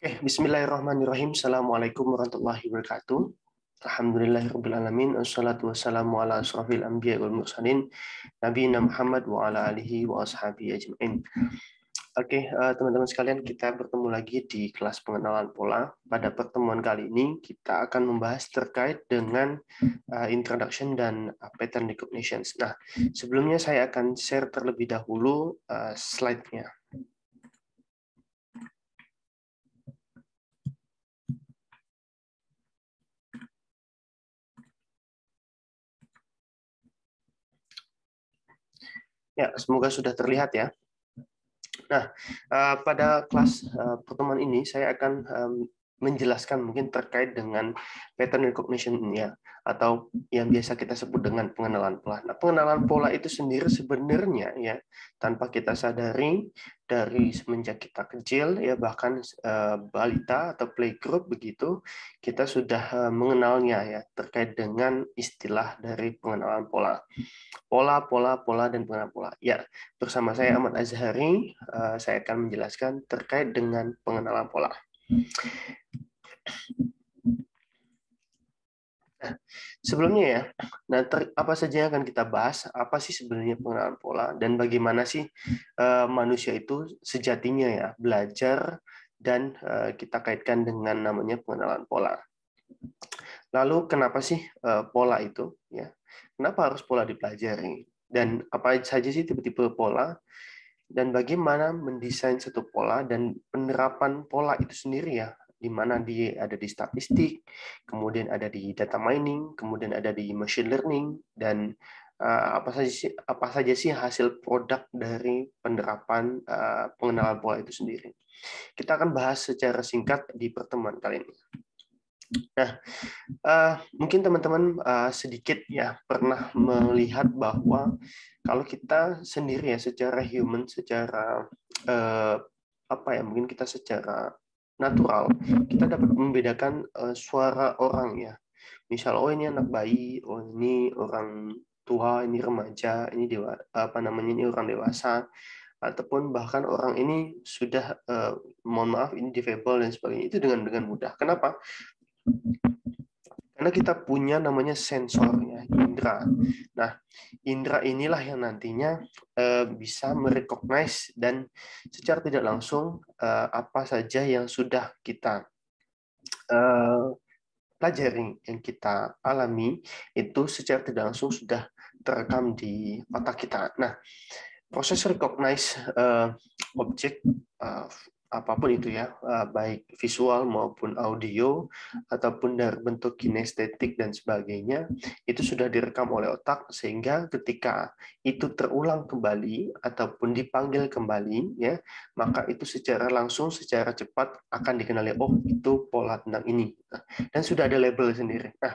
Bismillahirrahmanirrahim. Assalamualaikum warahmatullahi wabarakatuh. Alhamdulillahirabbil alamin. Wassalatu wassalamu ala asrofil anbiya wal mursalin nabiyina Muhammad wa ala alihi wa ashabihi ajmain. Teman-teman sekalian, kita bertemu lagi di kelas pengenalan pola. Pada pertemuan kali ini kita akan membahas terkait dengan introduction dan pattern recognition. Nah, sebelumnya saya akan share terlebih dahulu slide-nya. Ya, semoga sudah terlihat ya. Nah, pada kelas pertemuan ini saya akan menjelaskan mungkin terkait dengan pattern recognition ya, atau yang biasa kita sebut dengan pengenalan pola. Nah, pengenalan pola itu sendiri sebenarnya ya, tanpa kita sadari dari semenjak kita kecil ya, bahkan balita atau playgroup begitu, kita sudah mengenalnya ya, terkait dengan istilah dari pengenalan pola. Pola, dan pengenalan pola. Ya, bersama saya Ahmad Azhari, saya akan menjelaskan terkait dengan pengenalan pola. Nah, sebelumnya ya, apa saja yang akan kita bahas? Apa sih sebenarnya pengenalan pola dan bagaimana sih manusia itu sejatinya ya belajar dan kita kaitkan dengan namanya pengenalan pola. Lalu kenapa sih pola itu ya? Kenapa harus pola dipelajari? Dan apa saja sih tipe-tipe pola? Dan bagaimana mendesain satu pola dan penerapan pola itu sendiri ya, di mana dia ada di statistik, kemudian ada di data mining, kemudian ada di machine learning, dan apa saja sih hasil produk dari penerapan pengenalan pola itu sendiri. Kita akan bahas secara singkat di pertemuan kali ini. Nah, mungkin teman-teman sedikit ya pernah melihat bahwa kalau kita sendiri ya secara human, secara mungkin kita secara natural kita dapat membedakan suara orang ya. Misal, oh ini anak bayi, oh ini orang tua, ini remaja, ini ini orang dewasa, ataupun bahkan orang ini sudah mohon maaf ini difabel dan sebagainya, itu dengan mudah. Kenapa? Karena kita punya namanya sensor ya, indera. Nah, indera inilah yang nantinya bisa merecognize dan secara tidak langsung apa saja yang sudah kita pelajari, yang kita alami, itu secara tidak langsung sudah terekam di otak kita. Nah, proses recognize objek apapun itu ya, baik visual maupun audio ataupun dari bentuk kinestetik dan sebagainya, itu sudah direkam oleh otak sehingga ketika itu terulang kembali ataupun dipanggil kembali ya, maka itu secara langsung, secara cepat akan dikenali, oh itu pola tentang ini. Dan sudah ada label sendiri. Nah,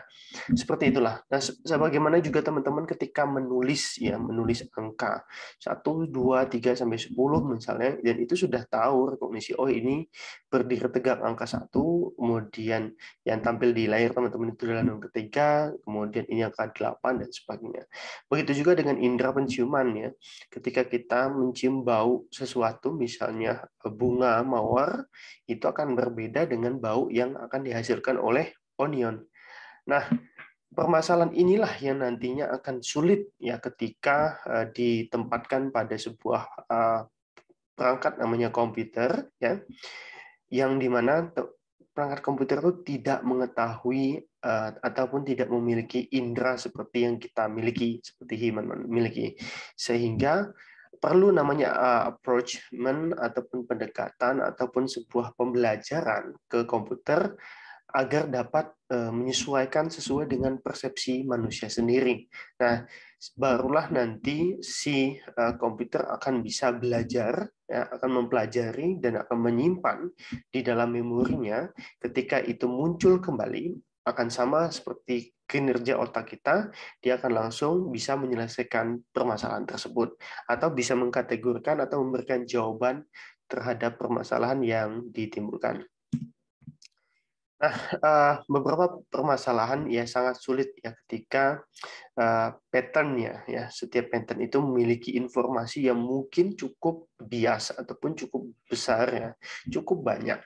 seperti itulah. Nah, sebagaimana juga teman-teman ketika menulis angka 1, 2, 3 sampai 10 misalnya, dan itu sudah tahu rekognisi, oh ini berdiri tegak angka 1, kemudian yang tampil di layar teman-teman itu adalah angka 3, kemudian ini angka 8 dan sebagainya. Begitu juga dengan indera penciuman ya. Ketika kita mencium bau sesuatu, misalnya bunga mawar, itu akan berbeda dengan bau yang akan dihasilkan oleh onion. Nah, permasalahan inilah yang nantinya akan sulit ya ketika ditempatkan pada sebuah perangkat namanya komputer ya, yang dimana perangkat komputer itu tidak mengetahui ataupun tidak memiliki indera seperti yang kita miliki, seperti human memiliki, sehingga perlu namanya approachment ataupun pendekatan ataupun sebuah pembelajaran ke komputer agar dapat menyesuaikan sesuai dengan persepsi manusia sendiri. Nah, barulah nanti si komputer akan bisa belajar, ya, akan mempelajari dan akan menyimpan di dalam memorinya. Ketika itu muncul kembali, akan sama seperti kinerja otak kita, dia akan langsung bisa menyelesaikan permasalahan tersebut atau bisa mengkategorikan atau memberikan jawaban terhadap permasalahan yang ditimbulkan. Nah, beberapa permasalahan ya sangat sulit ya ketika pattern-nya ya, setiap pattern itu memiliki informasi yang mungkin cukup bias ataupun cukup besar ya, cukup banyak.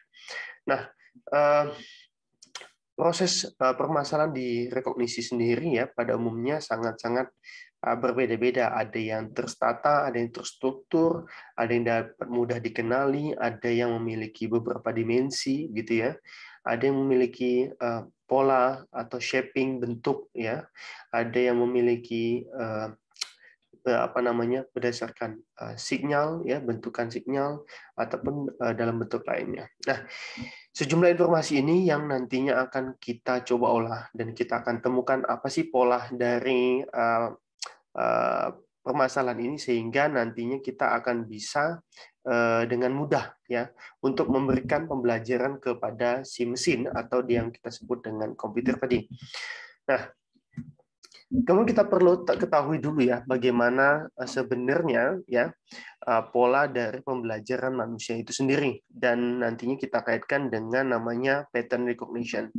Nah, proses permasalahan di rekognisi sendiri ya pada umumnya sangat-sangat berbeda-beda. Ada yang tertata, ada yang terstruktur, ada yang dapat mudah dikenali, ada yang memiliki beberapa dimensi gitu ya. Ada yang memiliki pola atau shaping bentuk ya. Ada yang memiliki berdasarkan sinyal ya, bentukan sinyal ataupun dalam bentuk lainnya. Nah, sejumlah informasi ini yang nantinya akan kita coba olah dan kita akan temukan apa sih pola dari permasalahan ini sehingga nantinya kita akan bisa dengan mudah ya untuk memberikan pembelajaran kepada si mesin atau yang kita sebut dengan komputer tadi. Nah, kemudian kita perlu ketahui dulu ya bagaimana sebenarnya ya pola dari pembelajaran manusia itu sendiri dan nantinya kita kaitkan dengan namanya pattern recognition.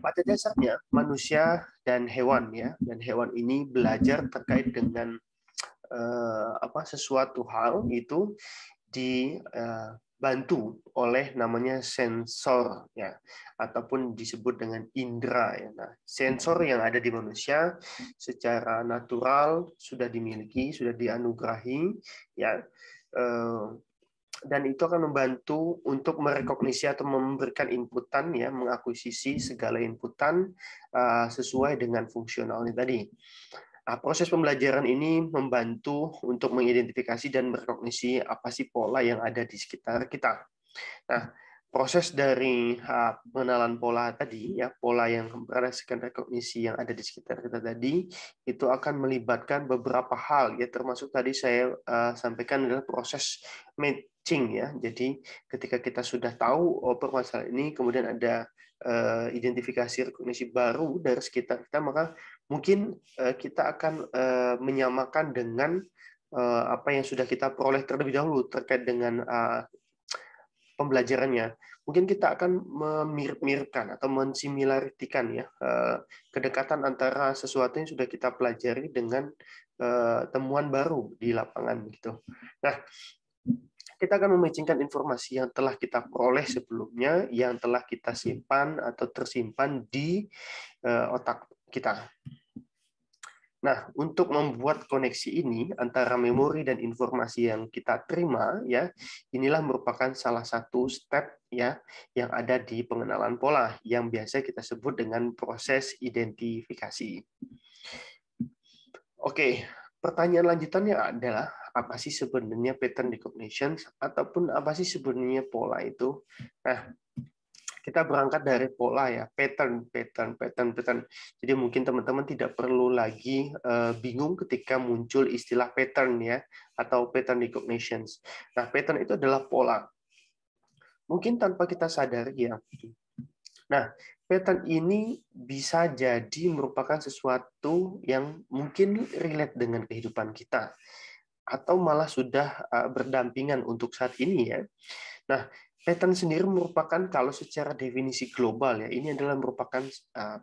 Pada dasarnya manusia dan hewan ya, dan hewan ini belajar terkait dengan sesuatu hal itu dibantu oleh namanya sensor ya, ataupun disebut dengan indera ya. Nah, sensor yang ada di manusia secara natural sudah dimiliki, sudah dianugerahi ya. Dan itu akan membantu untuk merekognisi atau memberikan inputan ya, mengakuisisi segala inputan sesuai dengan fungsionalnya tadi. Nah, proses pembelajaran ini membantu untuk mengidentifikasi dan merekognisi apa sih pola yang ada di sekitar kita. Nah, proses dari pengenalan pola tadi, ya pola yang berdasarkan rekognisi yang ada di sekitar kita tadi, itu akan melibatkan beberapa hal, ya termasuk tadi saya sampaikan adalah proses matching, ya. Jadi ketika kita sudah tahu permasalahan ini, kemudian ada identifikasi rekognisi baru dari sekitar kita, maka mungkin kita akan menyamakan dengan apa yang sudah kita peroleh terlebih dahulu terkait dengan pembelajarannya. Mungkin kita akan memirip-miripkan atau mensimilarikan ya kedekatan antara sesuatu yang sudah kita pelajari dengan temuan baru di lapangan gitu. Nah, kita akan mematchingkan informasi yang telah kita peroleh sebelumnya, yang telah kita simpan atau tersimpan di otak kita. Nah, untuk membuat koneksi ini antara memori dan informasi yang kita terima, ya, inilah merupakan salah satu step ya yang ada di pengenalan pola yang biasa kita sebut dengan proses identifikasi. Oke, pertanyaan lanjutannya adalah apa sih sebenarnya pattern recognition ataupun apa sih sebenarnya pola itu? Nah, kita berangkat dari pola ya, pattern. Jadi mungkin teman-teman tidak perlu lagi bingung ketika muncul istilah pattern ya, atau pattern recognition. Nah, pattern itu adalah pola. Mungkin tanpa kita sadari ya. Nah, pattern ini bisa jadi merupakan sesuatu yang mungkin relate dengan kehidupan kita, atau malah sudah berdampingan untuk saat ini ya. Nah, pattern sendiri merupakan kalau secara definisi global ya, ini adalah merupakan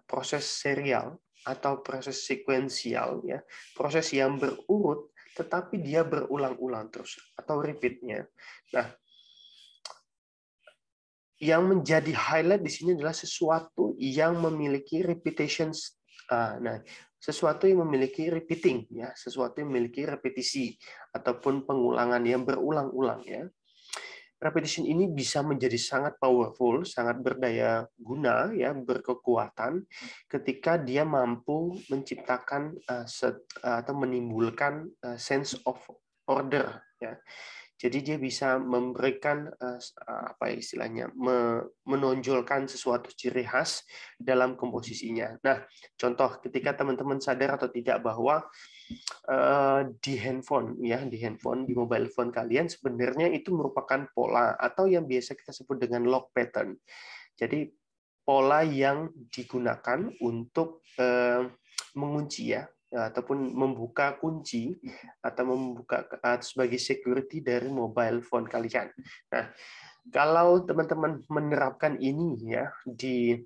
proses serial atau proses sekuensial ya, proses yang berurut tetapi dia berulang-ulang terus atau repeatnya. Nah, yang menjadi highlight di sini adalah sesuatu yang memiliki repetition. Nah, sesuatu yang memiliki repeating ya, sesuatu yang memiliki repetisi ataupun pengulangan yang berulang-ulang ya. Repetition ini bisa menjadi sangat powerful, sangat berdaya guna, ya, berkekuatan ketika dia mampu menciptakan atau menimbulkan sense of order, ya. Jadi dia bisa memberikan apa istilahnya, menonjolkan sesuatu ciri khas dalam komposisinya. Nah, contoh ketika teman-teman sadar atau tidak bahwa di handphone ya, di mobile phone kalian sebenarnya itu merupakan pola atau yang biasa kita sebut dengan lock pattern. Jadi pola yang digunakan untuk mengunci ya, ataupun membuka kunci atau membuka sebagai security dari mobile phone kalian. Nah, kalau teman-teman menerapkan ini ya di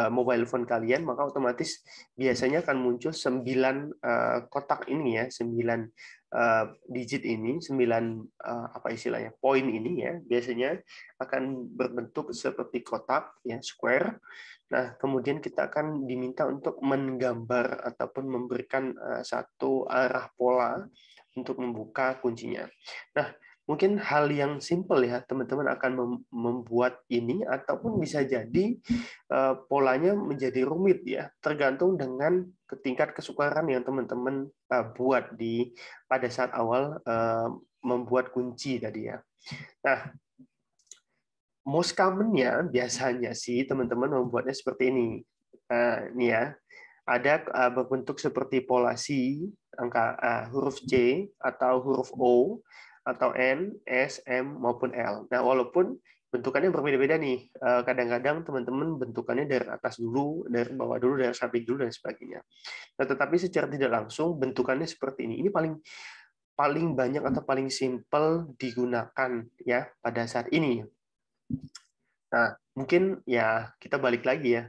mobile phone kalian, maka otomatis biasanya akan muncul 9 kotak ini ya, 9 digit ini, 9 apa istilahnya, poin ini ya, biasanya akan berbentuk seperti kotak ya, square. Nah, kemudian kita akan diminta untuk menggambar ataupun memberikan satu arah pola untuk membuka kuncinya. Nah, mungkin hal yang simple ya, teman-teman akan membuat ini, ataupun bisa jadi polanya menjadi rumit ya, tergantung dengan tingkat kesukaran yang teman-teman buat pada saat awal membuat kunci tadi ya. Nah, most common-nya biasanya sih teman-teman membuatnya seperti ini. Ini ya, ada berbentuk seperti pola C, angka huruf C, atau huruf O, atau N, S, M, maupun L. Nah, walaupun bentukannya berbeda-beda nih. Kadang-kadang teman-teman bentukannya dari atas dulu, dari bawah dulu, dari samping dulu, dan sebagainya. Nah, tetapi secara tidak langsung bentukannya seperti ini. Ini paling banyak atau paling simpel digunakan ya pada saat ini. Nah, mungkin ya kita balik lagi ya.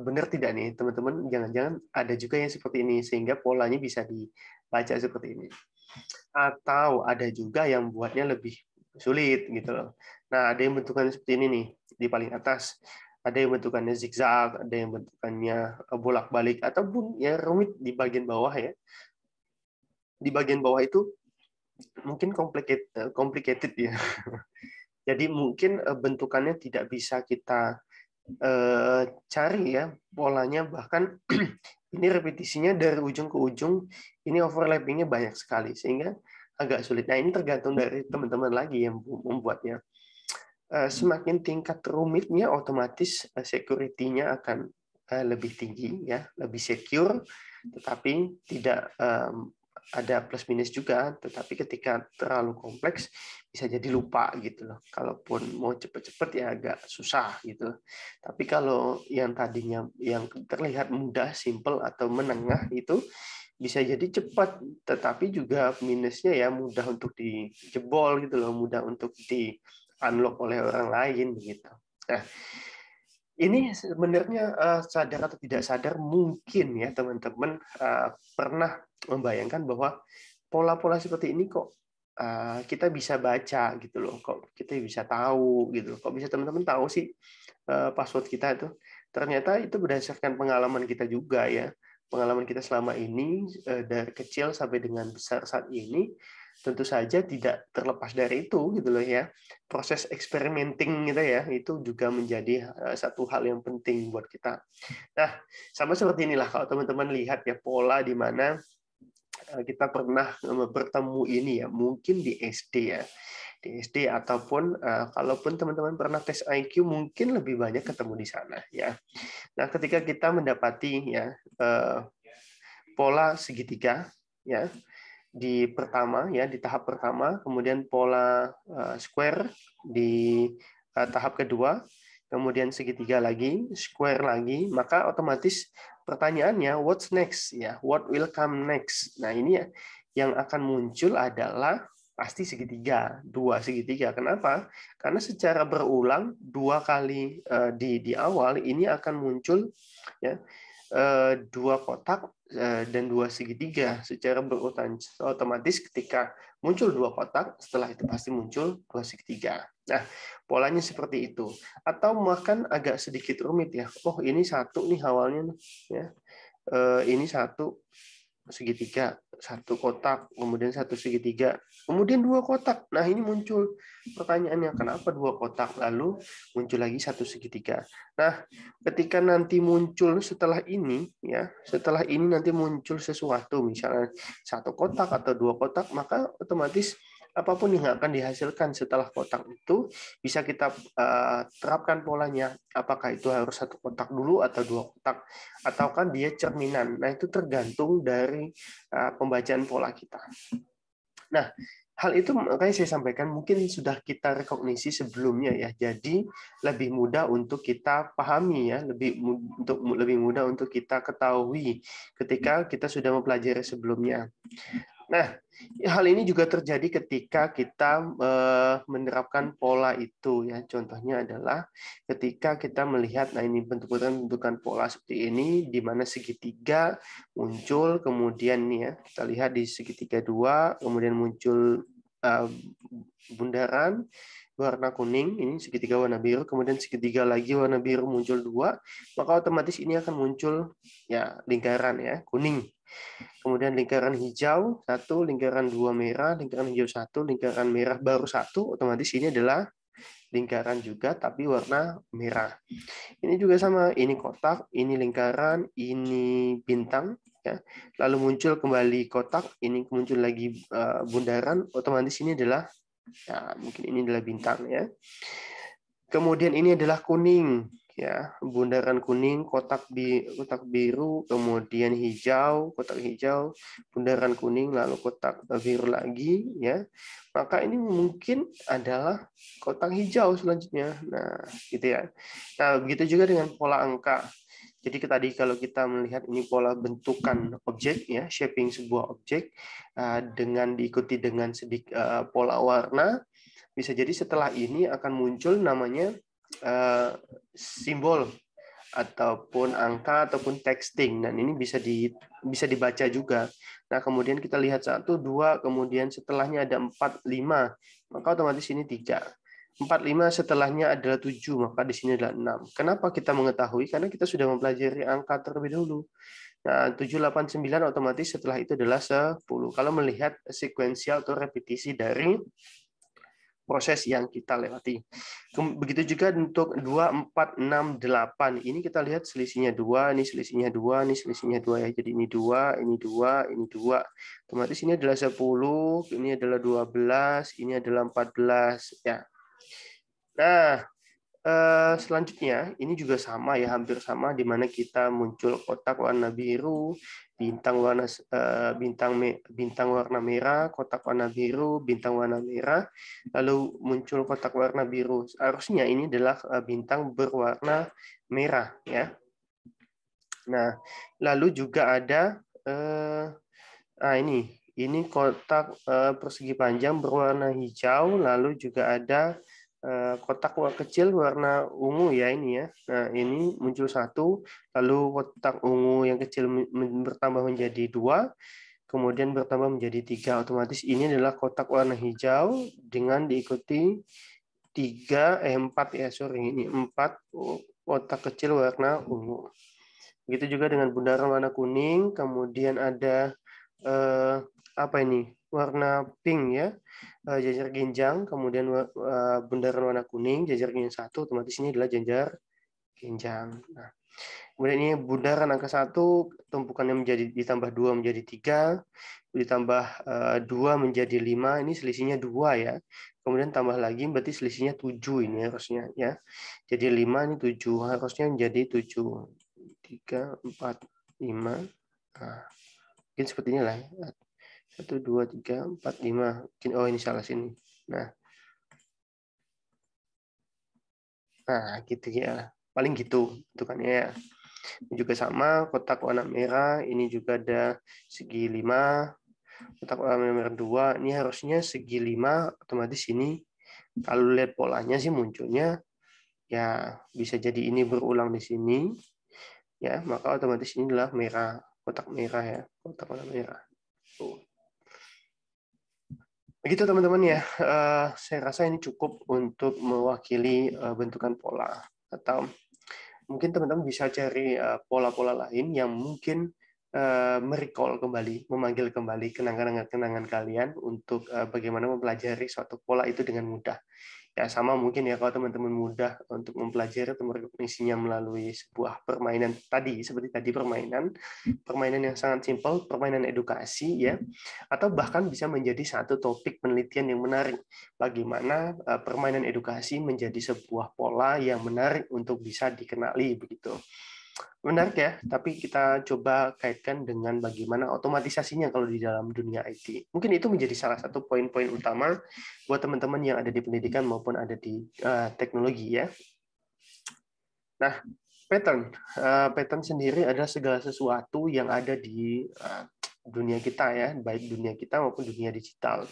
Benar tidak nih, teman-teman? Jangan-jangan ada juga yang seperti ini, sehingga polanya bisa dibaca seperti ini. Atau ada juga yang buatnya lebih sulit gitu loh. Nah, ada yang bentukannya seperti ini nih, di paling atas. Ada yang bentukannya zigzag, ada yang bentukannya bolak-balik, ataupun ya rumit di bagian bawah ya. Di bagian bawah itu mungkin complicated ya. Jadi mungkin bentukannya tidak bisa kita cari ya polanya, bahkan ini repetisinya dari ujung ke ujung, ini overlappingnya banyak sekali sehingga agak sulit. Nah, ini tergantung dari teman-teman lagi yang membuatnya. Semakin tingkat rumitnya, otomatis security-nya akan lebih tinggi ya, lebih secure, tetapi tidak ada plus minus juga. Tetapi ketika terlalu kompleks bisa jadi lupa gitu loh. Kalaupun mau cepet-cepet ya agak susah gitu. Tapi kalau yang tadinya yang terlihat mudah, simple atau menengah itu bisa jadi cepat, tetapi juga minusnya ya mudah untuk dijebol gitu loh, mudah untuk di unlock oleh orang lain begitu. Nah, ini sebenarnya sadar atau tidak sadar mungkin ya teman-teman pernah membayangkan bahwa pola-pola seperti ini kok kita bisa baca gitu loh, kok kita bisa tahu gitu loh, kok bisa teman-teman tahu sih password kita itu. Ternyata itu berdasarkan pengalaman kita juga ya, pengalaman kita selama ini dari kecil sampai dengan besar saat ini. Tentu saja tidak terlepas dari itu gitu loh ya, proses experimenting gitu ya, itu juga menjadi satu hal yang penting buat kita. Nah, sama seperti inilah kalau teman-teman lihat ya, pola di mana kita pernah bertemu ini ya, mungkin di SD ya, di SD, ataupun kalaupun teman-teman pernah tes IQ mungkin lebih banyak ketemu di sana ya. Nah, ketika kita mendapati ya pola segitiga ya, di pertama ya, di tahap pertama, kemudian pola square di tahap kedua, kemudian segitiga lagi, square lagi, maka otomatis pertanyaannya what's next ya, what will come next. Nah, ini ya yang akan muncul adalah pasti segitiga, dua segitiga. Kenapa? Karena secara berulang dua kali di awal ini akan muncul ya dua kotak dan dua segitiga secara berurutan. Otomatis ketika muncul dua kotak, setelah itu pasti muncul dua segitiga. Nah, polanya seperti itu. Atau bahkan agak sedikit rumit ya. Oh, ini satu nih awalnya ya. Ini satu segitiga, satu kotak, kemudian satu segitiga, kemudian dua kotak. Nah, ini muncul pertanyaannya, kenapa dua kotak, lalu muncul lagi satu segitiga. Nah, ketika nanti muncul setelah ini ya, setelah ini nanti muncul sesuatu, misalnya satu kotak atau dua kotak, maka otomatis apapun yang akan dihasilkan setelah kotak itu bisa kita terapkan polanya. Apakah itu harus satu kotak dulu atau dua kotak, ataukah dia cerminan. Nah, itu tergantung dari pembacaan pola kita. Nah, hal itu makanya saya sampaikan mungkin sudah kita rekognisi sebelumnya ya. Jadi lebih mudah untuk kita pahami ya, lebih mudah untuk kita ketahui ketika kita sudah mempelajari sebelumnya. Nah, Hal ini juga terjadi ketika kita menerapkan pola itu ya. Contohnya adalah ketika kita melihat, nah ini bentukan pola seperti ini, di mana segitiga muncul, kemudian nih ya, kita lihat di segitiga 2, kemudian muncul bundaran warna kuning, ini segitiga warna biru, kemudian segitiga lagi warna biru muncul 2, maka otomatis ini akan muncul ya lingkaran ya, kuning. Kemudian lingkaran hijau 1, lingkaran 2 merah, lingkaran hijau 1, lingkaran merah baru 1, otomatis ini adalah lingkaran juga tapi warna merah. Ini juga sama, ini kotak, ini lingkaran, ini bintang ya. Lalu muncul kembali kotak, ini muncul lagi bundaran, otomatis ini adalah ya mungkin ini adalah bintang ya. Kemudian ini adalah kuning ya, bundaran kuning, kotak biru, kemudian hijau, kotak hijau, bundaran kuning, lalu kotak biru lagi ya. Maka ini mungkin adalah kotak hijau selanjutnya. Nah, gitu ya. Nah, begitu juga dengan pola angka. Jadi tadi kalau kita melihat ini pola bentukan objek ya, shaping sebuah objek dengan diikuti dengan sedikit pola warna, bisa jadi setelah ini akan muncul namanya simbol ataupun angka ataupun texting, dan ini bisa dibaca juga. Nah, kemudian kita lihat 1, 2, kemudian setelahnya ada 4, 5, maka otomatis ini 3. 4, 5 setelahnya adalah 7, maka di sini adalah 6. Kenapa kita mengetahui? Karena kita sudah mempelajari angka terlebih dahulu. Nah, 7, 8, 9 otomatis setelah itu adalah 10. Kalau melihat sekuensial atau repetisi dari proses yang kita lewati. Begitu juga untuk 2, 4, 6, 8. Ini kita lihat selisihnya 2, ini selisihnya 2, ini selisihnya 2 ya. Jadi ini 2, ini 2, ini 2. Otomatis ini adalah 10, ini adalah 12, ini adalah 14 ya. Nah, selanjutnya ini juga sama ya, hampir sama, di mana kita muncul kotak warna biru, bintang warna merah, kotak warna biru, bintang warna merah, lalu muncul kotak warna biru. Harusnya ini adalah bintang berwarna merah ya. Nah, lalu juga ada ini kotak persegi panjang berwarna hijau, lalu juga ada kotak kecil warna ungu ya ini ya. Nah, ini muncul 1, lalu kotak ungu yang kecil bertambah menjadi 2, kemudian bertambah menjadi 3. Otomatis ini adalah kotak warna hijau dengan diikuti 4 ya, sorry, ini 4 kotak kecil warna ungu. Begitu juga dengan bundaran warna kuning, kemudian ada apa ini? Warna pink ya, jajar ginjang, kemudian bundaran warna kuning, jajar ginjang 1, otomatis ini adalah jajar ginjang. Nah, kemudian ini bundaran angka 1, tumpukannya menjadi ditambah 2 menjadi 3, ditambah 2 menjadi 5, ini selisihnya 2 ya. Kemudian tambah lagi berarti selisihnya 7 ini harusnya ya. Jadi 5 ini 7, harusnya menjadi 7. 3, 4, 5. Nah, mungkin sepertinya lah ya. 1, 2, 3, 4, 5. Mungkin, oh ini salah sini. Nah, gitu ya. Paling gitu, bentukannya ya. Ini juga sama, kotak warna merah. Ini juga ada segi 5. Kotak warna merah 2. Ini harusnya segi 5. Otomatis ini, kalau lihat polanya sih munculnya, ya bisa jadi ini berulang di sini. Ya, maka otomatis ini adalah merah. Kotak merah ya. Kotak warna merah. Tuh. Begitu teman-teman ya, saya rasa ini cukup untuk mewakili bentukan pola. Atau mungkin teman-teman bisa cari pola-pola lain yang mungkin merecall kembali, memanggil kembali kenangan-kenangan kalian untuk bagaimana mempelajari suatu pola itu dengan mudah. Ya sama mungkin ya kalau teman-teman mudah untuk mempelajari atau merekognisinya melalui sebuah permainan tadi, seperti tadi permainan yang sangat simpel, permainan edukasi ya, atau bahkan bisa menjadi satu topik penelitian yang menarik. Bagaimana permainan edukasi menjadi sebuah pola yang menarik untuk bisa dikenali begitu. Menarik ya, tapi kita coba kaitkan dengan bagaimana otomatisasinya kalau di dalam dunia IT. Mungkin itu menjadi salah satu poin-poin utama buat teman-teman yang ada di pendidikan maupun ada di teknologi ya. Nah, pattern sendiri adalah segala sesuatu yang ada di dunia kita ya, baik dunia kita maupun dunia digital.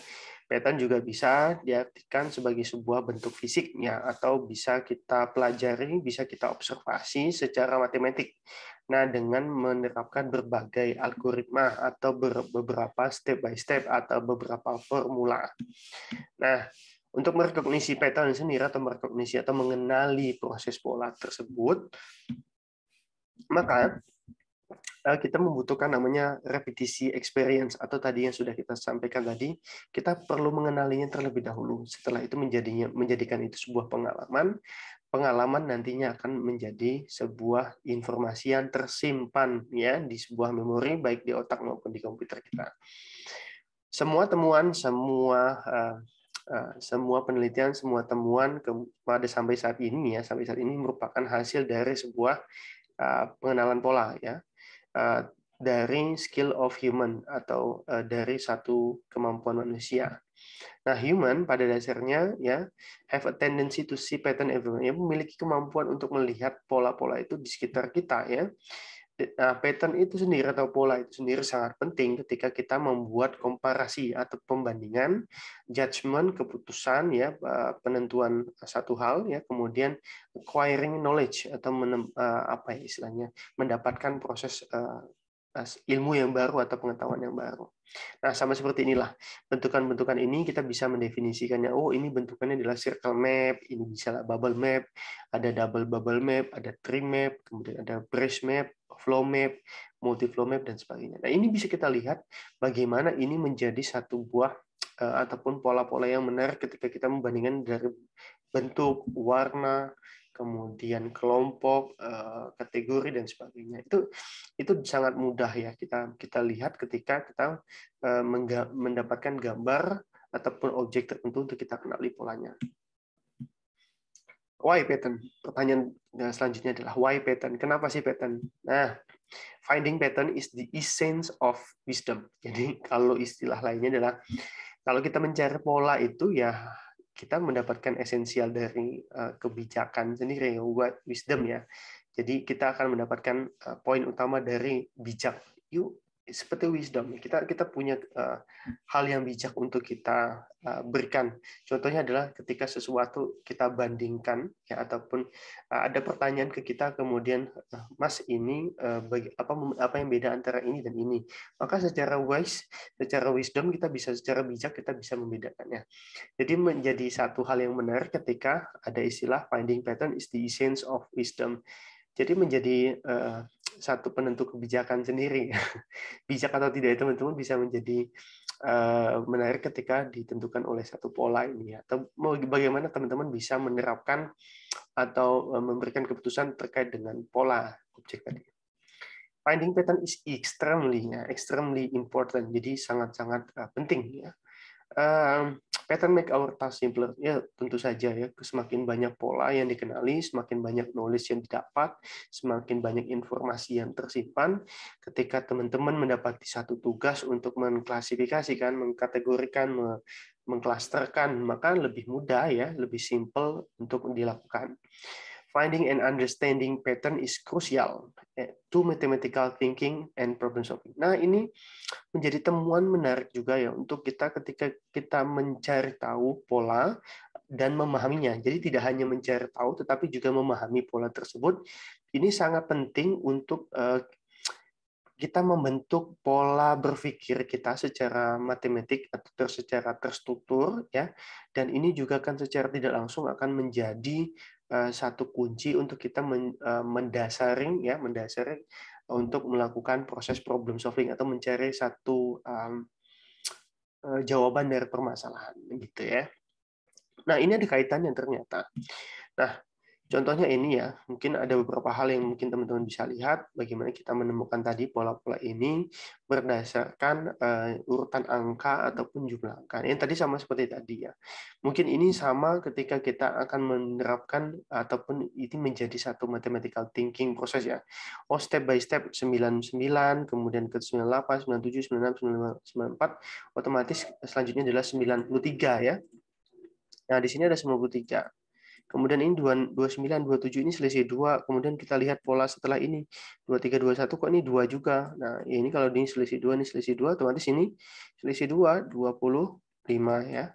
Pattern juga bisa diartikan sebagai sebuah bentuk fisiknya atau bisa kita pelajari, bisa kita observasi secara matematik. Nah, dengan menerapkan berbagai algoritma atau beberapa step by step atau beberapa formula. Nah, untuk merekognisi pattern sendiri atau merekognisi atau mengenali proses pola tersebut, maka kita membutuhkan namanya repetisi experience atau tadi yang sudah kita sampaikan tadi, kita perlu mengenalinya terlebih dahulu. Setelah itu menjadikan itu sebuah pengalaman. Pengalaman nantinya akan menjadi sebuah informasi yang tersimpan ya di sebuah memori baik di otak maupun di komputer kita. Semua temuan, semua penelitian, semua temuan pada sampai saat ini merupakan hasil dari sebuah pengenalan pola ya. Dari skill of human atau dari satu kemampuan manusia. Nah, human pada dasarnya ya have a tendency to see pattern everywhere. Ya, memiliki kemampuan untuk melihat pola-pola itu di sekitar kita ya. Nah, pattern itu sendiri atau pola itu sendiri sangat penting ketika kita membuat komparasi atau pembandingan, judgement, keputusan ya, penentuan satu hal ya, kemudian acquiring knowledge atau apa ya istilahnya, mendapatkan proses ilmu yang baru atau pengetahuan yang baru. Nah, sama seperti inilah bentukan-bentukan ini kita bisa mendefinisikannya. Oh, ini bentukannya adalah circle map, ini bisa bubble map, ada double bubble map, ada tree map, kemudian ada brush map, flow map, multi flow map dan sebagainya. Nah, ini bisa kita lihat bagaimana ini menjadi satu buah ataupun pola-pola yang menarik ketika kita membandingkan dari bentuk, warna, kemudian kelompok, kategori dan sebagainya. Itu sangat mudah ya kita lihat ketika kita mendapatkan gambar ataupun objek tertentu untuk kita kenali polanya. Why pattern? Pertanyaan selanjutnya adalah why pattern? Kenapa sih pattern? Nah, finding pattern is the essence of wisdom. Jadi kalau istilah lainnya adalah kalau kita mencari pola itu ya kita mendapatkan esensial dari kebijakan sendiri, wisdom ya. Jadi kita akan mendapatkan poin utama dari bijak. Seperti wisdom, kita punya hal yang bijak untuk kita berikan. Contohnya adalah ketika sesuatu kita bandingkan ya ataupun ada pertanyaan ke kita kemudian Mas ini apa yang beda antara ini dan ini. Maka secara wisdom kita bisa secara bijak kita bisa membedakannya. Jadi menjadi satu hal yang menarik ketika ada istilah finding pattern is the essence of wisdom. Jadi menjadi satu penentu kebijakan sendiri. Bijak atau tidak teman-teman bisa menjadi menarik ketika ditentukan oleh satu pola ini. Atau bagaimana teman-teman bisa menerapkan atau memberikan keputusan terkait dengan pola objek tadi. Finding pattern is extremely important. Jadi sangat-sangat penting ya. Pattern make our task simpler. Ya, tentu saja ya, semakin banyak pola yang dikenali, semakin banyak knowledge yang didapat, semakin banyak informasi yang tersimpan. Ketika teman-teman mendapati satu tugas untuk mengklasifikasikan, mengkategorikan, mengklasterkan, maka lebih mudah ya, lebih simple untuk dilakukan. Finding and understanding pattern is crucial to mathematical thinking and problem solving. Nah, ini menjadi temuan menarik juga ya untuk kita ketika kita mencari tahu pola dan memahaminya. Jadi tidak hanya mencari tahu tetapi juga memahami pola tersebut. Ini sangat penting untuk kita membentuk pola berpikir kita secara matematik atau secara terstruktur ya. Dan ini juga akan secara tidak langsung akan menjadi satu kunci untuk kita mendasari untuk melakukan proses problem solving atau mencari satu jawaban dari permasalahan gitu ya. Nah, ini ada kaitannya ternyata. Nah, contohnya ini ya, mungkin ada beberapa hal yang mungkin teman-teman bisa lihat bagaimana kita menemukan tadi pola-pola ini berdasarkan urutan angka ataupun jumlah angka. Yang tadi sama seperti tadi ya. Mungkin ini sama ketika kita akan menerapkan ataupun ini menjadi satu mathematical thinking proses ya. Oh, step by step 99, kemudian ke 98, 97, 96, 94, otomatis selanjutnya adalah 93 ya. Nah, di sini ada 93. Kemudian ini 29, 27 ini selisih 2. Kemudian kita lihat pola setelah ini. 23, 21 kok ini 2 juga. Nah, ini kalau ini selisih 2, ini selisih 2, otomatis ini selisih 2, 25 ya.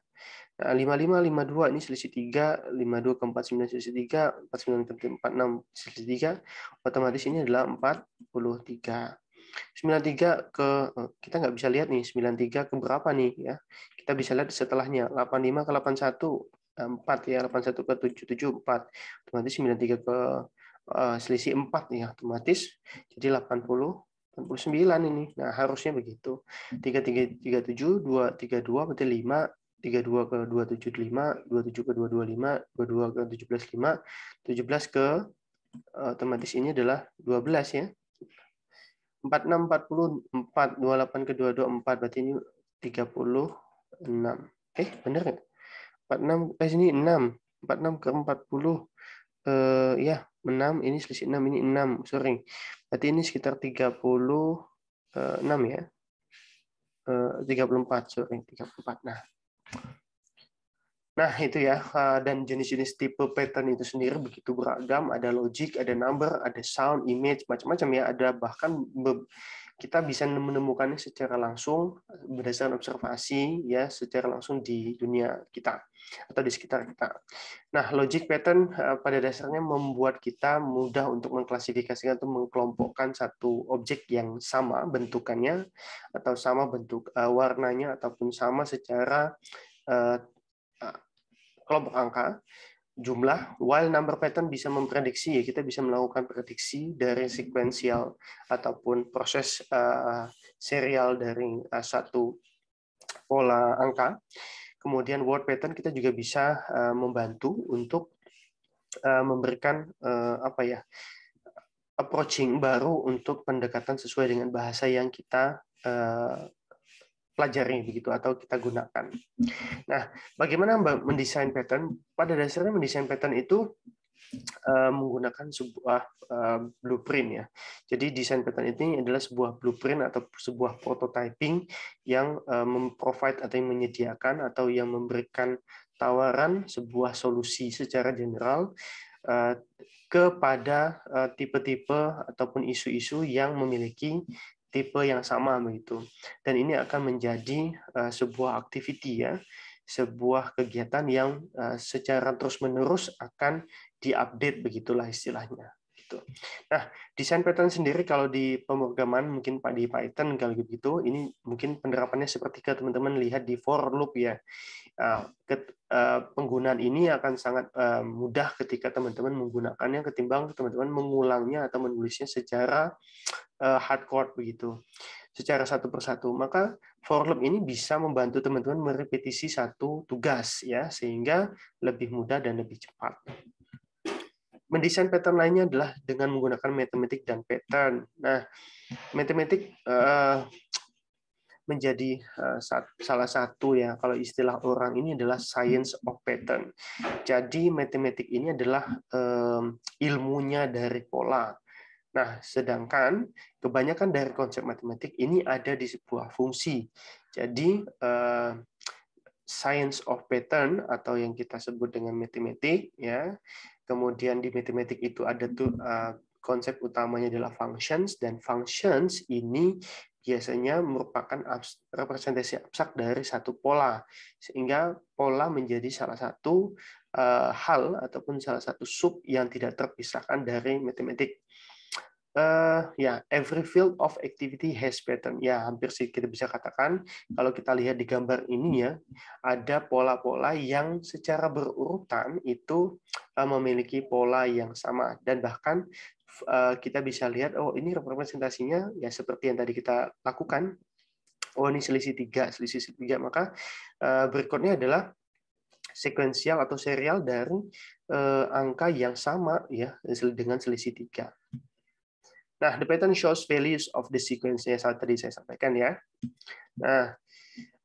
Nah, 55, 52 ini selisih 3, 52 ke 49 selisih 3, 49 ke 46 selisih 3, otomatis ini adalah 43. 93 ke kita nggak bisa lihat nih 93 ke berapa nih ya. Kita bisa lihat setelahnya 85 ke 81 4 ya, 81 ke 77 4. Otomatis 93 ke selisih 4 ya, otomatis jadi 89 ini. Nah, harusnya begitu. 3337 232 berarti 5, 32 ke 275, 27 ke 225, 22 ke 17 5, 17 ke otomatis ini adalah 12 ya. 46, 44, 28 ke 224, berarti ini 36. Benar nggak? 46, sini 6. 46 ke 40. Ya, 6, ini selisih 6, ini 6, sorry. Berarti ini sekitar 36 ya. 34, sorry, 34. Nah, itu ya. Dan jenis-jenis tipe pattern itu sendiri begitu beragam. Ada logic, ada number, ada sound, image, macam-macam ya. Ada bahkan kita bisa menemukannya secara langsung berdasarkan observasi ya, secara langsung di dunia kita atau di sekitar kita. Nah, logic pattern pada dasarnya membuat kita mudah untuk mengklasifikasikan atau mengkelompokkan satu objek yang sama bentukannya atau sama bentuk warnanya ataupun sama secara kelompok angka, jumlah, while number pattern bisa memprediksi, ya kita bisa melakukan prediksi dari sekuensial ataupun proses serial dari satu pola angka. Kemudian word pattern kita juga bisa membantu untuk memberikan approaching baru untuk pendekatan sesuai dengan bahasa yang kita pelajari begitu atau kita gunakan. Nah, bagaimana mendesain pattern? Pada dasarnya mendesain pattern itu menggunakan sebuah blueprint ya. Jadi desain pattern ini adalah sebuah blueprint atau sebuah prototyping yang memprovide atau yang menyediakan atau yang memberikan tawaran sebuah solusi secara general kepada tipe-tipe ataupun isu-isu yang memiliki tipe yang sama begitu. Dan ini akan menjadi sebuah activity ya, sebuah kegiatan yang secara terus-menerus akan diupdate begitulah istilahnya. Gitu. Nah, desain pattern sendiri kalau di pemrograman mungkin di Python kalau gitu, ini mungkin penerapannya seperti teman-teman lihat di for loop ya. Penggunaan ini akan sangat mudah ketika teman-teman menggunakannya ketimbang teman-teman mengulangnya atau menulisnya secara hardcore begitu, secara satu persatu. Maka for loop ini bisa membantu teman-teman merepetisi satu tugas ya, sehingga lebih mudah dan lebih cepat. Mendesain pattern lainnya adalah dengan menggunakan matematik dan pattern. Nah, matematik menjadi salah satu ya, kalau istilah orang ini adalah science of pattern. Jadi matematik ini adalah ilmunya dari pola. Nah, sedangkan kebanyakan dari konsep matematik ini ada di sebuah fungsi. Jadi science of pattern atau yang kita sebut dengan matematik ya. Kemudian di matematik itu ada tuh konsep utamanya adalah functions, dan functions ini biasanya merupakan representasi abstrak dari satu pola, sehingga pola menjadi salah satu hal ataupun salah satu sub yang tidak terpisahkan dari matematik. Every field of activity has pattern. Ya, hampir sih kita bisa katakan kalau kita lihat di gambar ini ya, ada pola-pola yang secara berurutan itu memiliki pola yang sama, dan bahkan kita bisa lihat ini representasinya ya seperti yang tadi kita lakukan. Ini selisih 3, maka berikutnya adalah sekuensial atau serial dari angka yang sama ya dengan selisih 3. Nah, the pattern shows values of the sequence yang tadi saya sampaikan ya. Nah,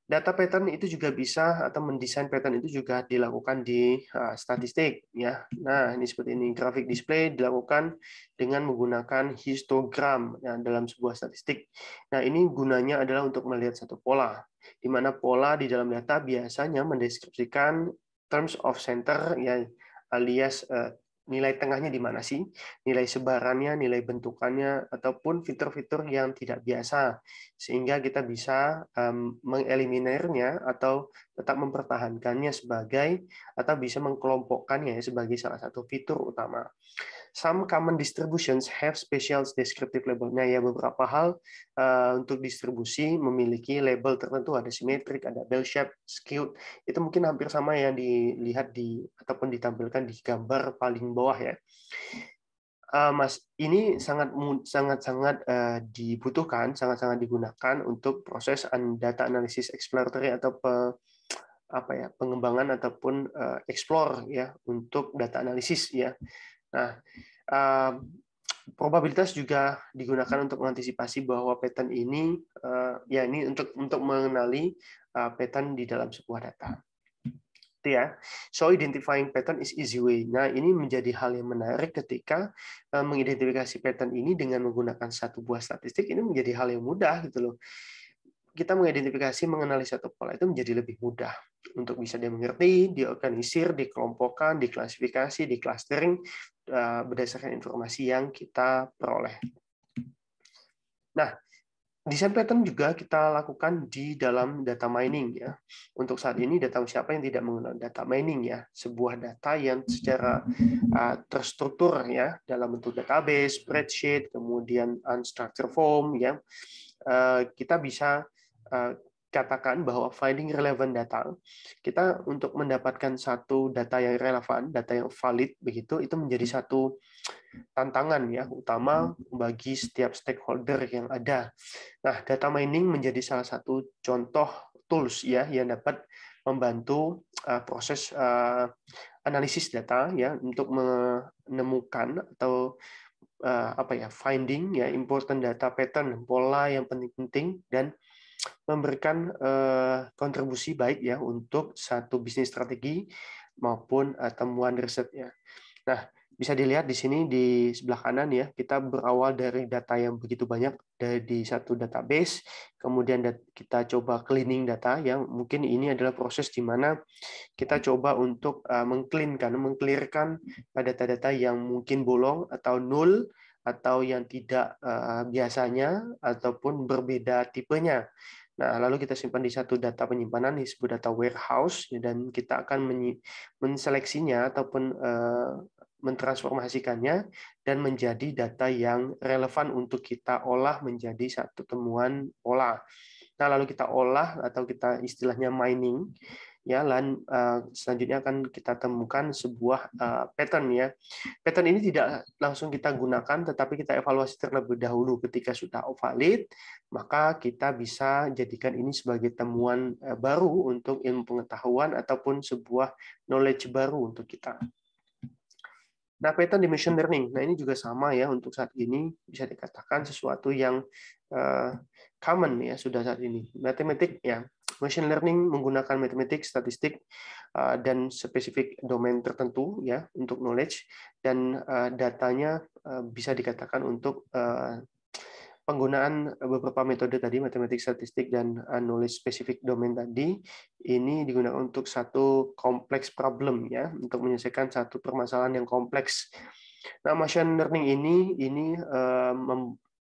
data pattern itu juga bisa, atau mendesain pattern itu juga dilakukan di statistik ya. Nah, ini seperti ini, graphic display dilakukan dengan menggunakan histogram ya, dalam sebuah statistik. Nah, ini gunanya adalah untuk melihat satu pola, di mana pola di dalam data biasanya mendeskripsikan terms of center ya, alias nilai tengahnya di mana sih, nilai sebarannya, nilai bentukannya, ataupun fitur-fitur yang tidak biasa, sehingga kita bisa mengeliminirnya atau tetap mempertahankannya sebagai, atau bisa mengkelompokkannya sebagai salah satu fitur utama. Some common distributions have special descriptive label. Nah, ya beberapa hal untuk distribusi memiliki label tertentu, ada symmetric, ada bell shape, skewed. Itu mungkin hampir sama yang dilihat ataupun ditampilkan di gambar paling bawah ya. Mas, ini sangat dibutuhkan, sangat digunakan untuk proses data analysis exploratory atau pengembangan ataupun explore ya untuk data analisis ya. Nah, probabilitas juga digunakan untuk mengantisipasi bahwa pattern ini ini untuk mengenali pattern di dalam sebuah data. Itu ya. So identifying pattern is easy way. Nah, ini menjadi hal yang menarik ketika mengidentifikasi pattern ini dengan menggunakan satu buah statistik, ini menjadi hal yang mudah gitu loh. Kita mengidentifikasi, mengenali satu pola itu menjadi lebih mudah untuk bisa dimengerti, diorganisir, dikelompokkan, diklasifikasi, diclustering berdasarkan informasi yang kita peroleh. Nah, desain pattern juga kita lakukan di dalam data mining ya. Untuk saat ini siapa yang tidak mengenal data mining ya, sebuah data yang secara terstruktur ya dalam bentuk database, spreadsheet, kemudian unstructured form ya. Kita bisa katakan bahwa finding relevant data, kita untuk mendapatkan satu data yang relevan, data yang valid begitu, itu menjadi satu tantangan ya utama bagi setiap stakeholder yang ada. Nah, data mining menjadi salah satu contoh tools ya yang dapat membantu proses analisis data ya untuk menemukan atau finding ya important data pattern, pola yang penting-penting dan memberikan kontribusi baik ya untuk satu bisnis strategi maupun temuan risetnya. Nah, bisa dilihat di sini di sebelah kanan ya, kita berawal dari data yang begitu banyak dari satu database, kemudian kita coba cleaning data yang mungkin ini adalah proses di mana kita coba untuk mengclearkan data-data yang mungkin bolong atau null atau yang tidak biasanya ataupun berbeda tipenya. Nah, lalu kita simpan di satu data penyimpanan disebut data warehouse dan kita akan menseleksinya ataupun mentransformasikannya dan menjadi data yang relevan untuk kita olah menjadi satu temuan pola. Nah, lalu kita olah atau kita istilahnya mining ya, dan selanjutnya akan kita temukan sebuah pattern ya. Pattern ini tidak langsung kita gunakan, tetapi kita evaluasi terlebih dahulu. Ketika sudah valid, maka kita bisa jadikan ini sebagai temuan baru untuk ilmu pengetahuan ataupun sebuah knowledge baru untuk kita. Nah, pattern di machine learning, nah ini juga sama ya untuk saat ini bisa dikatakan sesuatu yang common ya sudah saat ini. Matematik ya, machine learning menggunakan matematik, statistik dan spesifik domain tertentu ya untuk knowledge dan datanya bisa dikatakan untuk penggunaan beberapa metode tadi, matematik, statistik, dan knowledge specific domain tadi, ini digunakan untuk satu kompleks problem ya, untuk menyelesaikan satu permasalahan yang kompleks. Nah, machine learning ini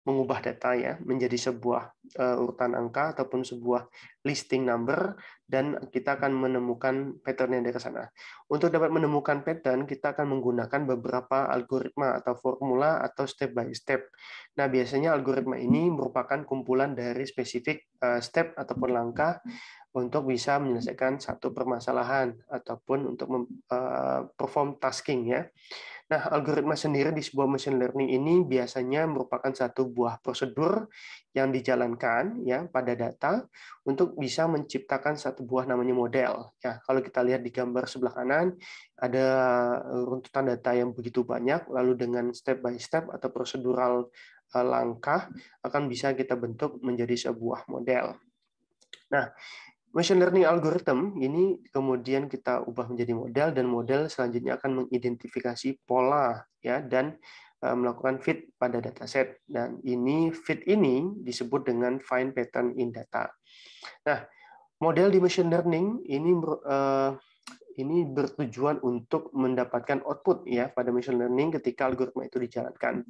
mengubah data ya menjadi sebuah urutan angka ataupun sebuah listing number dan kita akan menemukan pattern yang dari sana. Untuk dapat menemukan pattern, kita akan menggunakan beberapa algoritma atau formula atau step by step. Nah, biasanya algoritma ini merupakan kumpulan dari spesifik step ataupun langkah untuk bisa menyelesaikan satu permasalahan ataupun untuk perform tasking ya. Nah, algoritma sendiri di sebuah machine learning ini biasanya merupakan satu buah prosedur yang dijalankan ya pada data untuk bisa menciptakan satu buah namanya model. Ya, kalau kita lihat di gambar sebelah kanan ada runtutan data yang begitu banyak, lalu dengan step by step atau prosedural langkah akan bisa kita bentuk menjadi sebuah model. Nah, machine learning algorithm ini kemudian kita ubah menjadi model dan model selanjutnya akan mengidentifikasi pola ya dan melakukan fit pada dataset dan fit ini disebut dengan find pattern in data. Nah, model di machine learning ini bertujuan untuk mendapatkan output ya pada machine learning ketika algoritma itu dijalankan.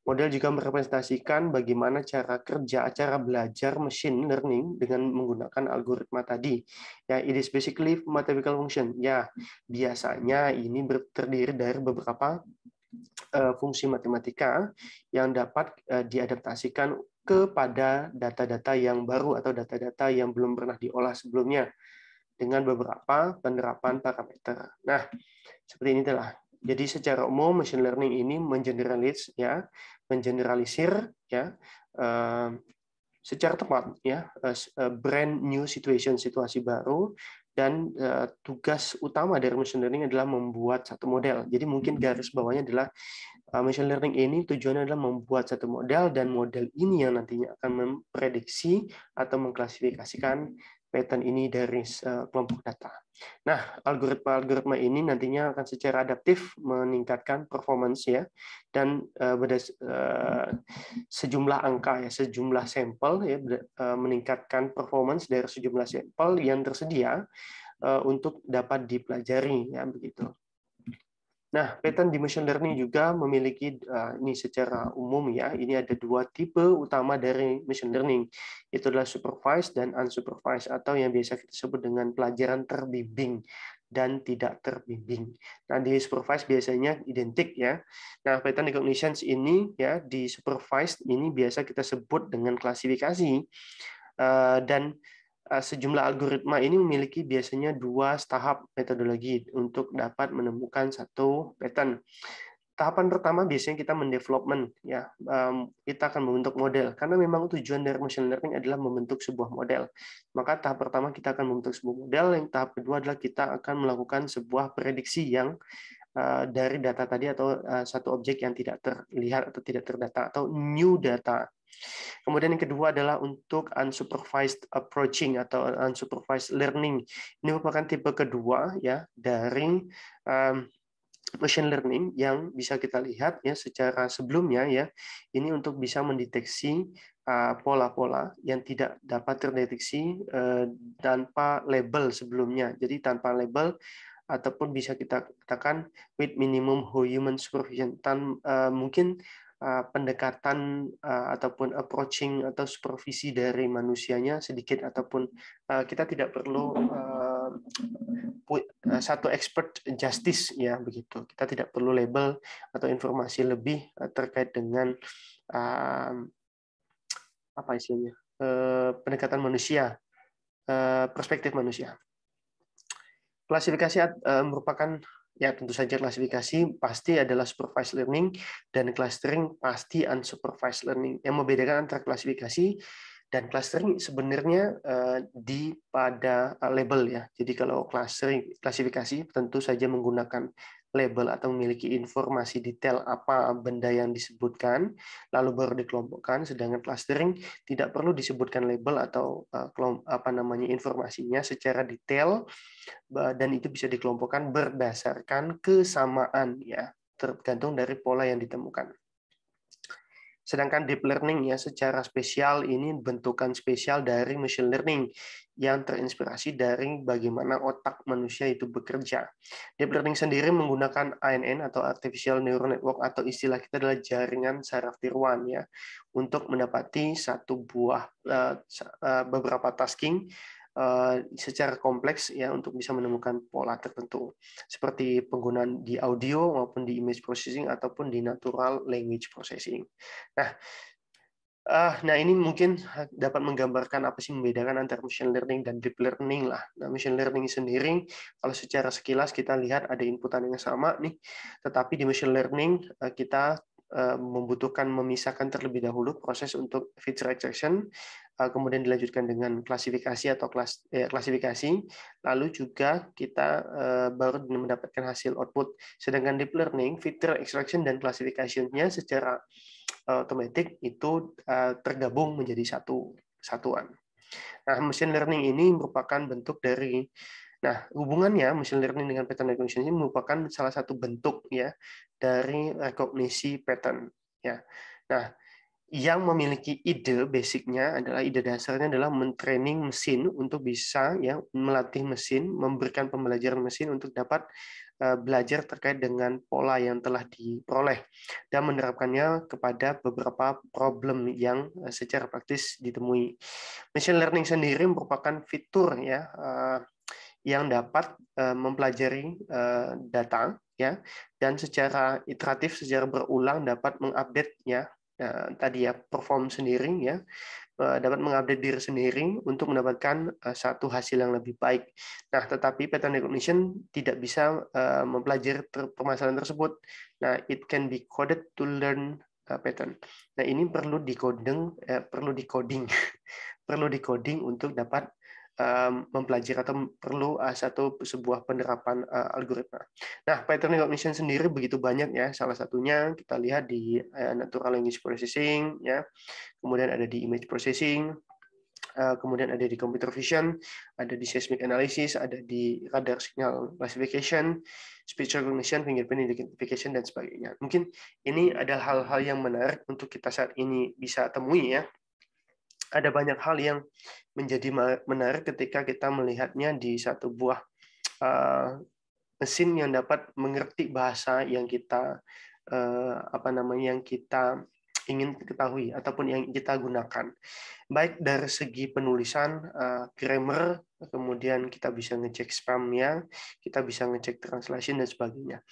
Model juga merepresentasikan bagaimana cara kerja, cara belajar machine learning dengan menggunakan algoritma tadi. Ya, it is basically mathematical function. Ya, biasanya ini terdiri dari beberapa fungsi matematika yang dapat diadaptasikan kepada data-data yang baru atau data-data yang belum pernah diolah sebelumnya dengan beberapa penerapan parameter. Nah, seperti ini telah. Jadi secara umum machine learning ini mengeneralisir ya secara tepat ya brand new situation, situasi baru, dan tugas utama dari machine learning adalah membuat satu model. Jadi mungkin garis bawahnya adalah machine learning ini tujuannya adalah membuat satu model, dan model ini yang nantinya akan memprediksi atau mengklasifikasikan pattern ini dari kelompok data. Nah, algoritma ini nantinya akan secara adaptif meningkatkan performance ya, dan sejumlah angka ya, sejumlah sampel ya, meningkatkan performance dari sejumlah sampel yang tersedia untuk dapat dipelajari ya begitu. Nah, pattern di machine learning juga memiliki ini secara umum ya, ini ada dua tipe utama dari machine learning. Itu adalah supervised dan unsupervised, atau yang biasa kita sebut dengan pelajaran terbimbing dan tidak terbimbing. Nah, di supervised biasanya identik ya. Nah, pattern recognition ini ya di supervised ini biasa kita sebut dengan klasifikasi, dan sejumlah algoritma ini memiliki biasanya dua tahap metodologi untuk dapat menemukan satu pattern. Tahapan pertama biasanya kita mendevelopment ya, kita akan membentuk model karena memang tujuan dari machine learning adalah membentuk sebuah model. Maka tahap pertama kita akan membentuk sebuah model, yang tahap kedua adalah kita akan melakukan sebuah prediksi yang dari data tadi atau satu objek yang tidak terlihat atau tidak terdata atau new data. Kemudian yang kedua adalah untuk unsupervised approaching atau unsupervised learning. Ini merupakan tipe kedua ya dari machine learning yang bisa kita lihat ya secara sebelumnya ya. Ini untuk bisa mendeteksi pola-pola yang tidak dapat terdeteksi tanpa label sebelumnya. Jadi tanpa label, ataupun bisa kita katakan with minimum human supervision. Mungkin pendekatan ataupun approaching atau supervisi dari manusianya sedikit, ataupun kita tidak perlu satu expert justice ya begitu. Kita tidak perlu label atau informasi lebih terkait dengan apa istilahnya pendekatan manusia, perspektif manusia. Klasifikasi merupakan ya tentu saja klasifikasi pasti adalah supervised learning, dan clustering pasti unsupervised learning. Yang membedakan antara klasifikasi dan clustering sebenarnya di pada label ya. Jadi kalau klasifikasi tentu saja menggunakan label atau memiliki informasi detail apa benda yang disebutkan, lalu baru dikelompokkan. Sedangkan clustering tidak perlu disebutkan label atau informasinya secara detail, dan itu bisa dikelompokkan berdasarkan kesamaan ya, tergantung dari pola yang ditemukan. Sedangkan deep learning ya secara spesial ini bentukan spesial dari machine learning yang terinspirasi dari bagaimana otak manusia itu bekerja. Deep learning sendiri menggunakan ANN atau artificial neural network, atau istilah kita adalah jaringan saraf tiruan ya, untuk mendapati beberapa tasking secara kompleks ya, untuk bisa menemukan pola tertentu seperti penggunaan di audio maupun di image processing ataupun di natural language processing. Nah, ini mungkin dapat menggambarkan apa sih membedakan antara machine learning dan deep learning lah. Nah, machine learning sendiri kalau secara sekilas kita lihat ada inputan yang sama nih, tetapi di machine learning kita membutuhkan memisahkan terlebih dahulu proses untuk feature extraction, kemudian dilanjutkan dengan klasifikasi atau klasifikasi, lalu juga kita baru mendapatkan hasil output. Sedangkan deep learning, feature extraction dan klasifikasinya secara otomatis itu tergabung menjadi satu satuan. Nah, machine learning ini merupakan bentuk dari, hubungannya machine learning dengan pattern recognition ini merupakan salah satu bentuk ya dari rekognisi pattern ya. Nah, yang memiliki ide basicnya adalah ide dasarnya adalah mentraining mesin untuk bisa ya melatih mesin, memberikan pembelajaran mesin untuk dapat belajar terkait dengan pola yang telah diperoleh dan menerapkannya kepada beberapa problem yang secara praktis ditemui. Machine learning sendiri merupakan fitur ya yang dapat mempelajari data ya dan secara iteratif, secara berulang dapat mengupdate ya tadi ya perform sendiri ya dapat mengupdate diri sendiri untuk mendapatkan satu hasil yang lebih baik. Nah, tetapi pattern recognition tidak bisa mempelajari permasalahan tersebut. Nah, it can be coded to learn pattern. Nah, ini perlu decoding, perlu decoding, perlu decoding untuk dapat mempelajari atau perlu sebuah penerapan algoritma. Nah, pattern recognition sendiri begitu banyak ya. Salah satunya kita lihat di natural language processing ya. Kemudian ada di image processing, kemudian ada di computer vision, ada di seismic analysis, ada di radar signal classification, speech recognition, fingerprint identification, dan sebagainya. Mungkin ini adalah hal-hal yang menarik untuk kita saat ini bisa temui ya. Ada banyak hal yang menjadi menarik ketika kita melihatnya di satu buah mesin yang dapat mengerti bahasa yang kita yang kita ingin ketahui ataupun yang kita gunakan. Baik dari segi penulisan, grammar, kemudian kita bisa ngecek spamnya, kita bisa ngecek translation dan sebagainya.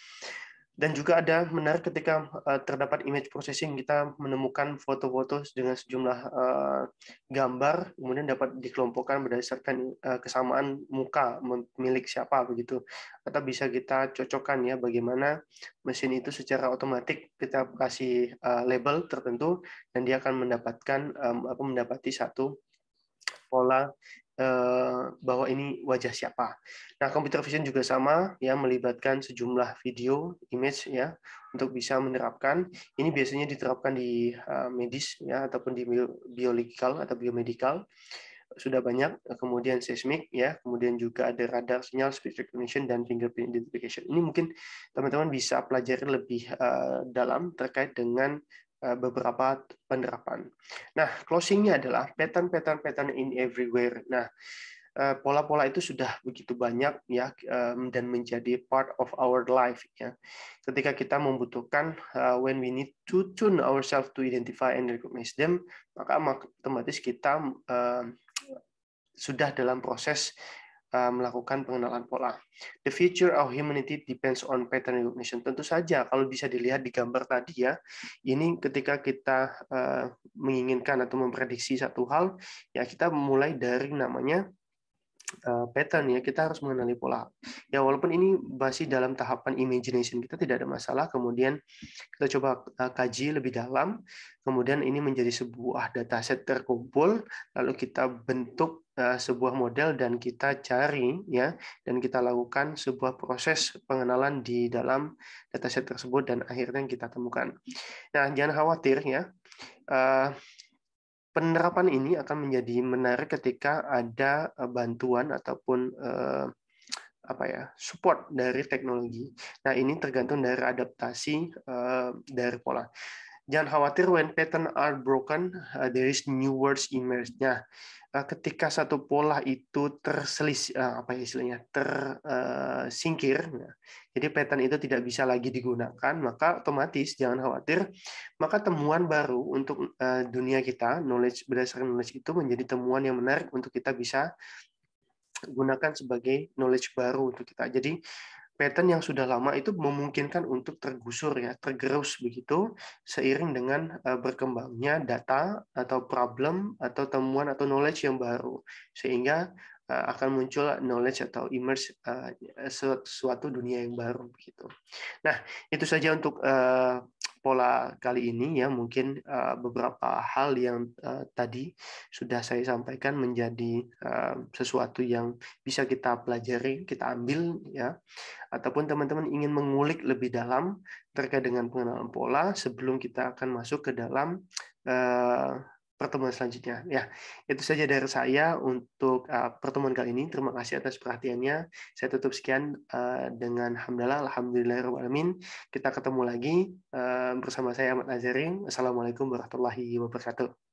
Dan juga ada menarik ketika terdapat image processing, kita menemukan foto-foto dengan sejumlah gambar, kemudian dapat dikelompokkan berdasarkan kesamaan muka milik siapa begitu, atau bisa kita cocokkan ya bagaimana mesin itu secara otomatis kita kasih label tertentu dan dia akan mendapati satu pola bahwa ini wajah siapa. Nah, computer vision juga sama, ya melibatkan sejumlah video, image, ya, untuk bisa menerapkan. Ini biasanya diterapkan di medis, ya, ataupun di biological atau biomedical. Sudah banyak. Kemudian seismic, ya, kemudian juga ada radar sinyal, speech recognition, dan fingerprint identification. Ini mungkin teman-teman bisa pelajari lebih dalam terkait dengan beberapa penerapan. Nah, closing-nya adalah pattern in everywhere. Nah, pola-pola itu sudah begitu banyak ya dan menjadi part of our life ya. Ketika kita membutuhkan when we need to tune ourselves to identify and recognize them, maka otomatis kita sudah dalam proses melakukan pengenalan pola. The future of humanity depends on pattern recognition. Tentu saja kalau bisa dilihat di gambar tadi ya, ini ketika kita menginginkan atau memprediksi satu hal, ya kita mulai dari namanya pattern ya, kita harus mengenali pola. Ya walaupun ini masih dalam tahapan imagination, kita tidak ada masalah. Kemudian kita coba kaji lebih dalam. Kemudian ini menjadi sebuah dataset terkumpul, lalu kita bentuk sebuah model dan kita cari ya, dan kita lakukan sebuah proses pengenalan di dalam dataset tersebut dan akhirnya kita temukan. Nah, jangan khawatir ya. Penerapan ini akan menjadi menarik ketika ada bantuan ataupun support dari teknologi. Nah, ini tergantung dari adaptasi dari pola. Jangan khawatir, when pattern are broken, there is new words emerge. Nah, ketika satu pola itu tersingkir, jadi pattern itu tidak bisa lagi digunakan, maka otomatis jangan khawatir, maka temuan baru untuk dunia kita, knowledge berdasarkan knowledge itu menjadi temuan yang menarik untuk kita bisa gunakan sebagai knowledge baru untuk kita. Jadi pattern yang sudah lama itu memungkinkan untuk tergusur ya, tergerus begitu seiring dengan berkembangnya data atau problem atau temuan atau knowledge yang baru, sehingga akan muncul knowledge atau emerge suatu dunia yang baru begitu. Nah, itu saja untuk pola kali ini ya, mungkin beberapa hal yang tadi sudah saya sampaikan menjadi sesuatu yang bisa kita pelajari, kita ambil ya, ataupun teman-teman ingin mengulik lebih dalam terkait dengan pengenalan pola sebelum kita akan masuk ke dalam pertemuan selanjutnya. Ya, itu saja dari saya untuk pertemuan kali ini. Terima kasih atas perhatiannya. Saya tutup sekian dengan alhamdulillahirrahmanirrahim. Kita ketemu lagi bersama saya Ahmad Azharin. Assalamualaikum warahmatullahi wabarakatuh.